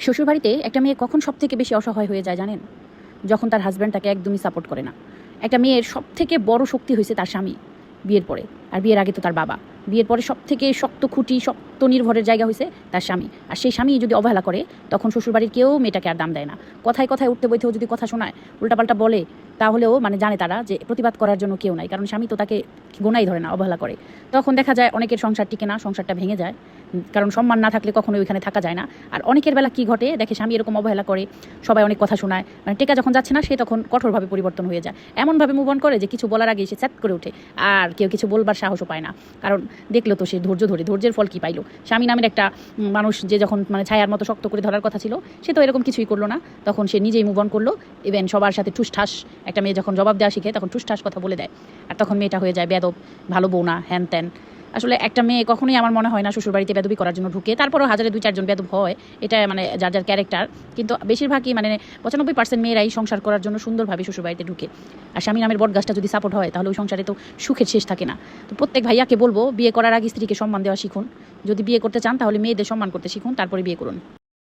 শ্বশুরবাড়িতে একটা মেয়ে কখন সবথেকে বেশি অসহায় হয়ে যায় জানেন? যখন তার হাজব্যান্ড তাকে একদমই সাপোর্ট করে না। একটা মেয়ের সবথেকে বড় শক্তি হয়েছে তার স্বামী বিয়ের পরে, আর বিয়ের আগে তো তার বাবা। বিয়ের পরে সবথেকে শক্ত খুঁটি, শক্ত নির্ভরের জায়গা হয়েছে তার স্বামী। আর সেই স্বামী যদি অবহেলা করে, তখন শ্বশুরবাড়ির কেউ মেয়েটাকে আর দাম দেয় না। কথায় কথায় উঠতে বইতেও যদি কথা শোনায়, উল্টাপাল্টা বলে, তাহলেও মানে জানে তারা যে প্রতিবাদ করার জন্য কেউ নাই, কারণ স্বামী তো তাকে গোনাই ধরে না, অবহেলা করে। তখন দেখা যায় অনেকের সংসার টিকে না, সংসারটা ভেঙে যায়, কারণ সম্মান না থাকলে কখনো ওইখানে থাকা যায় না। আর অনেকের বেলা কি ঘটে দেখে, স্বামী এরকম অবহেলা করে, সবাই অনেক কথা শোনায়, মানে টেকা যখন যাচ্ছে না, সে তখন কঠোরভাবে পরিবর্তন হয়ে যায়, এমনভাবে মুভ অন করে যে কিছু বলার আগে সে চ্যাট করে ওঠে, আর কেউ কিছু বলবার সাহসও পায় না। কারণ দেখলো তো সে ধৈর্য ধরে, ধৈর্যের ফল কি পাইলো? স্বামী নামের একটা মানুষ যে যখন মানে ছায়ার মতো শক্ত করে ধরার কথা ছিল, সে তো এরকম কিছুই করলো না। তখন সে নিজেই মুভ অন করলো। ইভেন সবার সাথে ঠুসঠাস, একটা মেয়ে যখন জবাব দেওয়া শিখে তখন ঠুসঠাস কথা বলে দেয়, আর তখন মেয়েটা হয়ে যায় বেয়াদব, ভালো বউ না, হ্যান ত্যান। আসলে একটা মেয়ে কখনোই আমার মনে হয় না শ্বশুরবাড়িতে বেদবি করার জন্য ঢুকে। তারপরও হাজারে 2-4 জন বেদব হয়, এটা মানে যার যার ক্যারেক্টার। কিন্তু বেশিরভাগই মানে 95% মেয়েরাই সংসার করার জন্য সুন্দরভাবে শ্বশুরবাড়িতে ঢুকে। আর স্বামী নামের বটগাছটা যদি সাপোর্ট হয়, তাহলে ওই সংসারে তো সুখের শেষ থাকে না। তো প্রত্যেক ভাইয়াকে বলবো, বিয়ে করার আগে স্ত্রীকে সম্মান দেওয়া শিখুন। যদি বিয়ে করতে চান, তাহলে মেয়েদের সম্মান করতে শিখুন, তারপরে বিয়ে করুন।